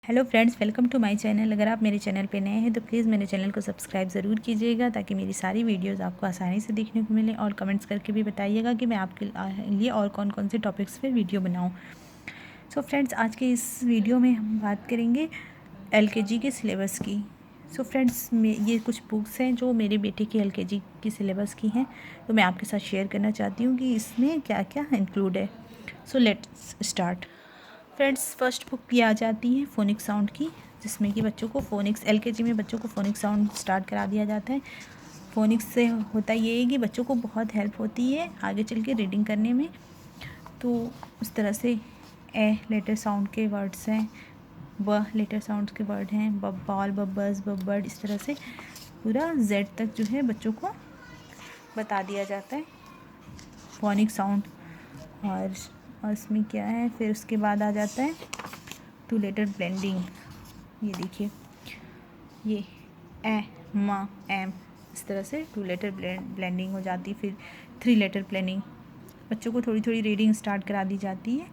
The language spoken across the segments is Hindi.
Hello friends, welcome to my channel. अगर आप मेरे चैनल पे नए हैं तो प्लीज़ मेरे चैनल को सब्सक्राइब ज़रूर कीजिएगा ताकि मेरी सारी वीडियोस आपको आसानी से देखने को मिले, और कमेंट्स करके भी बताइएगा कि मैं आपके लिए और कौन कौन से टॉपिक्स पे वीडियो बनाऊं। सो फ्रेंड्स, आज के इस वीडियो में हम बात करेंगे एलकेजी के सिलेबस की। सो फ्रेंड्स, ये कुछ बुक्स हैं जो मेरे बेटे की एलकेजी की सिलेबस की हैं, तो मैं आपके साथ शेयर करना चाहती हूँ कि इसमें क्या क्या इंक्लूड है। So let's start. Friends, first book ये आ जाती है फोनिक साउंड की, जिसमें कि बच्चों को फोनिक्स, एलकेजी में बच्चों को फोनिक साउंड स्टार्ट करा दिया जाता है। फोनिक्स से होता ये है कि बच्चों को बहुत हेल्प होती है आगे चल के रीडिंग करने में। तो उस तरह से ए लेटर साउंड के वर्ड्स हैं, ब लेटर साउंड के वर्ड हैं, बॉल, बब्बस, बब्बर्ड, इस तरह से पूरा जेड तक जो है बच्चों को बता दिया जाता है फोनिक साउंड। और इसमें क्या है, फिर उसके बाद आ जाता है टू लेटर ब्लेंडिंग। ये देखिए, ये ए, म, एम, इस तरह से टू लेटर ब्लेंडिंग हो जाती है। फिर थ्री लेटर ब्लेंडिंग, बच्चों को थोड़ी थोड़ी रीडिंग स्टार्ट करा दी जाती है।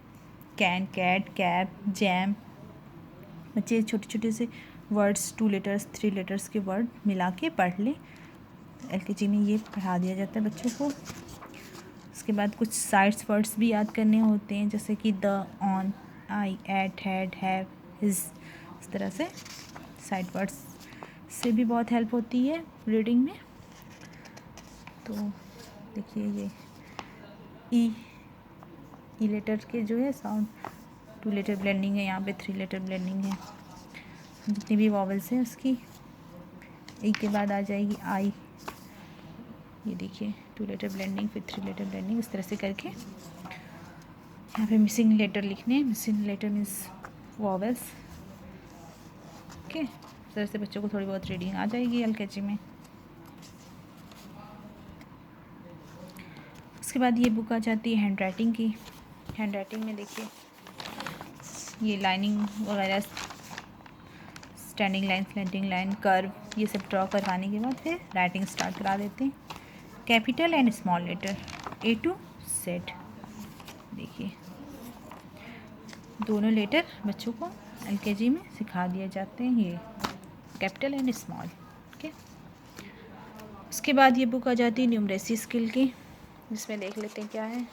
Can, cat, cap, jam. बच्चे छोटे छोटे से words, two letters, three letters के वर्ड मिला के पढ़ लें। एलकेजी में ये पढ़ा दिया जाता है बच्चों को। उसके बाद कुछ साइड्स वर्ड्स भी याद करने होते हैं, जैसे कि the, on, I, at, had, have, his. इस तरह से साइड वर्ड्स से भी बहुत हेल्प होती है रीडिंग में। तो देखिए, ये ई लेटर के जो है साउंड, टू लेटर ब्लेंडिंग है, यहाँ पे थ्री लेटर ब्लेंडिंग है। जितनी भी वॉवल्स हैं उसकी ई के बाद आ जाएगी आई। ये देखिए, टू लेटर ब्लेंडिंग, फिर थ्री लेटर ब्लेंडिंग, इस तरह से करके यहाँ पे मिसिंग लेटर लिखने हैं। Missing letter means vowels. Okay, इस तरह से बच्चों को थोड़ी बहुत रीडिंग आ जाएगी एलकेजी में। उसके बाद ये बुक आ जाती है हैंड राइटिंग की। हैंड राइटिंग में देखिए, ये लाइनिंग वगैरह, standing line, slanting line, curve, ये सब ड्रॉ करवाने के बाद फिर राइटिंग स्टार्ट करा देते हैं। Capital and small letter, A to Z. देखिए, दोनों लेटर बच्चों को एलकेजी में सिखा दिए जाते हैं, ये कैपिटल एंड स्मॉल। ओके, उसके बाद ये बुक आ जाती है न्यूमरेसी स्किल की, जिसमें देख लेते हैं क्या है।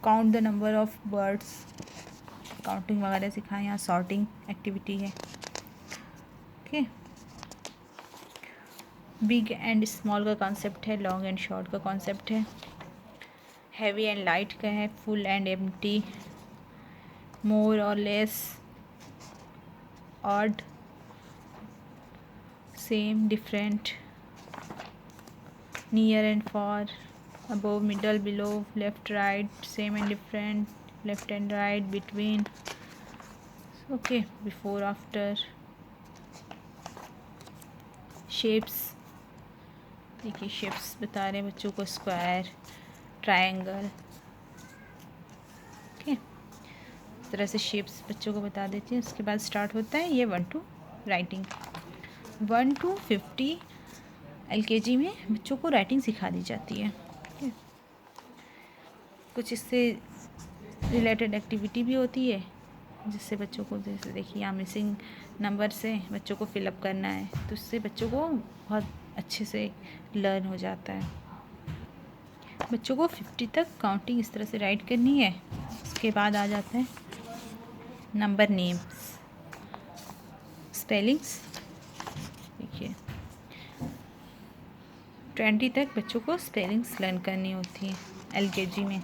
Count the number of birds, counting वगैरह सिखाएं, यहाँ सॉर्टिंग एक्टिविटी है। ओके, बिग एंड स्मॉल का कॉन्सेप्ट है, लॉन्ग एंड शॉर्ट का कॉन्सेप्ट है, हैवी एंड लाइट का है, फुल एंड एम्प्टी, मोर और less, odd, same, different, near and far, above, middle, below, left, right, same and different, left and right, between, okay, before, after, shapes। देखिए, शेप्स बता रहे हैं बच्चों को, स्क्वायर, ट्रायंगल। ओके, इस तरह से शेप्स बच्चों को बता देती हैं। उसके बाद स्टार्ट होता है ये 1 to राइटिंग। 1 to 50 एलकेजी में बच्चों को राइटिंग सिखा दी जाती है। कुछ इससे रिलेटेड एक्टिविटी भी होती है, जिससे बच्चों को, जैसे देखिए यहाँ मिसिंग नंबर से बच्चों को फिलअप करना है, तो उससे बच्चों को बहुत अच्छे से लर्न हो जाता है। बच्चों को 50 तक काउंटिंग इस तरह से राइट करनी है। उसके बाद आ जाता है नंबर नेम्स, स्पेलिंग्स। देखिए, 20 तक बच्चों को स्पेलिंग्स लर्न करनी होती है एलकेजी में।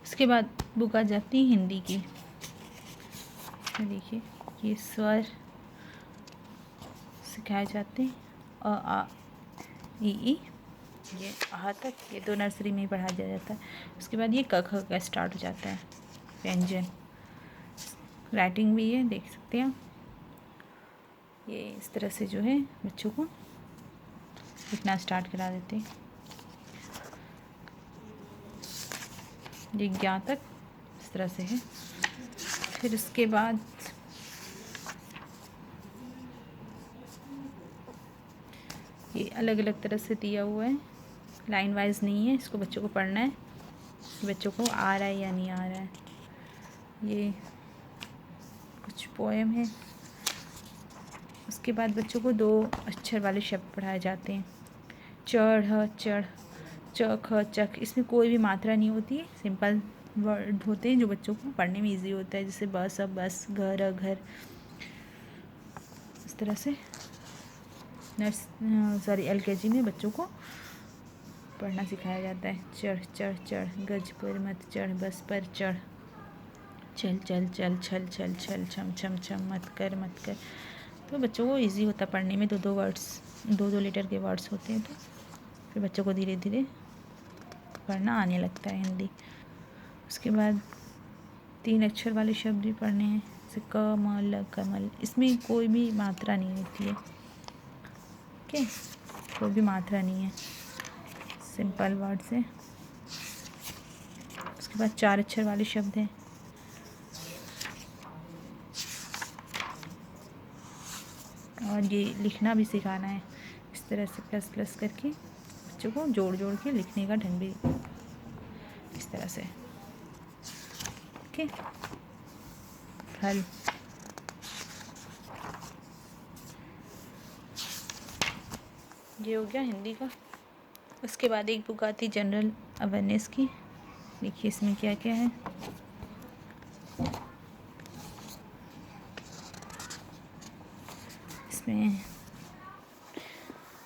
उसके बाद बुक आ जाती है हिंदी की। देखिए, ये स्वर सिखाए जाते हैं, अ, आ, ई, ये आ तक, ये तो नर्सरी में ही पढ़ा दिया जाता है। उसके बाद ये क ख का स्टार्ट हो जाता है, व्यंजन। राइटिंग भी है, देख सकते हैं। ये इस तरह से जो है बच्चों को लिखना स्टार्ट करा देते हैं। ये ज्ञा तक इस तरह से है। फिर उसके बाद ये अलग अलग तरह से दिया हुआ है लाइन वाइज नहीं है, इसको बच्चों को पढ़ना है, बच्चों को आ रहा है या नहीं आ रहा है। ये कुछ पोएम है। उसके बाद बच्चों को 2 अक्षर वाले शब्द पढ़ाए जाते हैं। चढ़, चढ़, चख, चख। इसमें कोई भी मात्रा नहीं होती है, सिंपल वर्ड होते हैं जो बच्चों को पढ़ने में इजी होता है, जैसे बस, अब बस, घर, घर, इस तरह से। LKG में बच्चों को पढ़ना सिखाया जाता है। चढ़, चढ़, चढ़, गज पर मत चढ़, बस पर चढ़, चल, चल, चल, छल, छल, छल, छम, छम, छम, मत कर, मत कर। तो बच्चों को इजी होता है पढ़ने में, 2-2 वर्ड्स, 2-2 लेटर के वर्ड्स होते हैं, तो फिर बच्चों को धीरे धीरे पढ़ना आने लगता है हिंदी। उसके बाद 3 अक्षर वाले शब्द भी पढ़ने हैं, जैसे कमल, कमल। इसमें कोई भी मात्रा नहीं होती है, ओके, कोई भी मात्रा नहीं है, सिंपल वर्ड से। उसके बाद 4 अक्षर वाले शब्द हैं। और ये लिखना भी सिखाना है, इस तरह से प्लस प्लस करके बच्चों को जोड़ जोड़ के लिखने का ढंग भी इस तरह से, ओके। हल, ये हो गया हिंदी का। उसके बाद एक बुक आती जनरल अवेयरनेस की। देखिए इसमें क्या क्या है। इसमें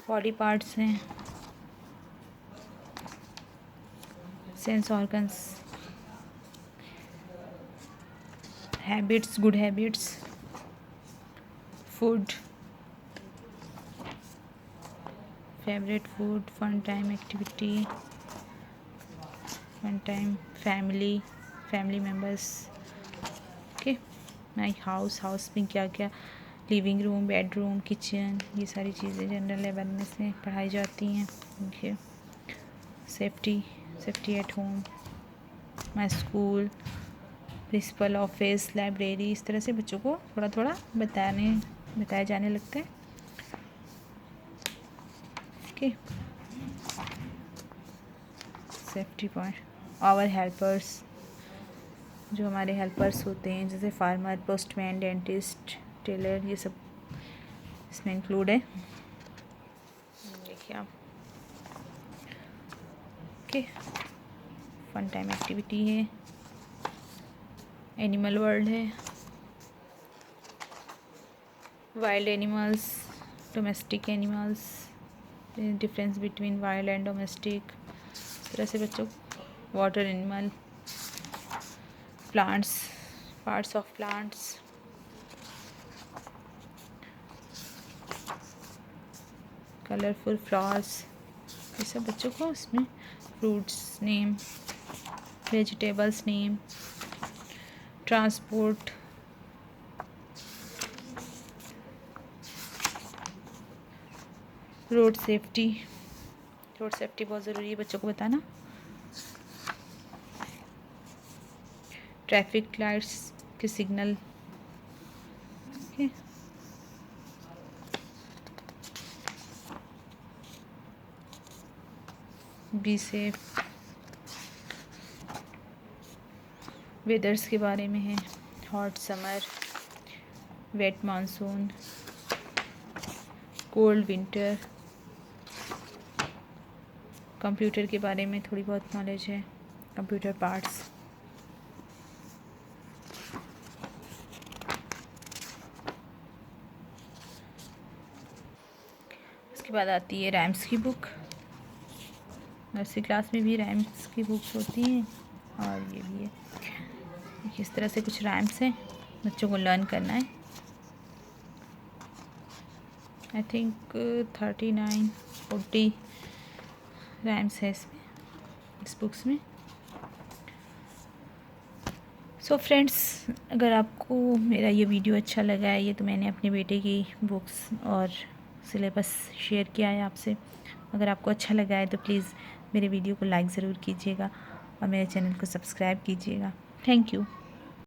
बॉडी पार्ट्स हैं, sense organs, habits, good habits, food, favourite food, fun time activity, fun time, family, family members, okay. My house, house में क्या क्या, लिविंग रूम, बेडरूम, किचन, ये सारी चीज़ें जनरल अवेयरनेस में पढ़ाई जाती हैं। देखिए safety, safety at home, my school, principal office, library, इस तरह से बच्चों को थोड़ा थोड़ा बताया जाने लगता है, okay. Safety point, our helpers, जो हमारे हेल्पर्स होते हैं, जैसे फार्मर, पोस्टमैन, डेंटिस्ट, टेलर, ये सब इसमें इंक्लूड है। देखिए आप, ओके। फन टाइम एक्टिविटी है, एनिमल वर्ल्ड है, wild animals, domestic animals, difference between wild and domestic, इस तरह से बच्चों, water animal, plants, parts of plants, colourful flowers, ये सब बच्चों को इसमें, fruits name, vegetables name, transport, road safety, road safety बहुत ज़रूरी है बच्चों को बताना, ट्रैफिक लाइट्स के signal, okay. Be safe, weathers के बारे में है, हॉट समर, wet monsoon, cold winter, computer के बारे में थोड़ी बहुत नॉलेज है, कंप्यूटर पार्ट्स, उसके बाद आती है राइम्स की बुक। नर्सरी क्लास में भी राइम्स की बुक्स होती हैं, और ये भी है। इस तरह से कुछ राइम्स हैं, बच्चों को लर्न करना है। आई थिंक 39-40 राइम्स है इसमें, इस बुक्स में। सो फ्रेंड्स, अगर आपको मेरा ये वीडियो अच्छा लगा है, ये तो मैंने अपने बेटे की बुक्स और सिलेबस शेयर किया है आपसे। अगर आपको अच्छा लगा है तो प्लीज़ मेरे वीडियो को लाइक ज़रूर कीजिएगा और मेरे चैनल को सब्सक्राइब कीजिएगा। Thank you.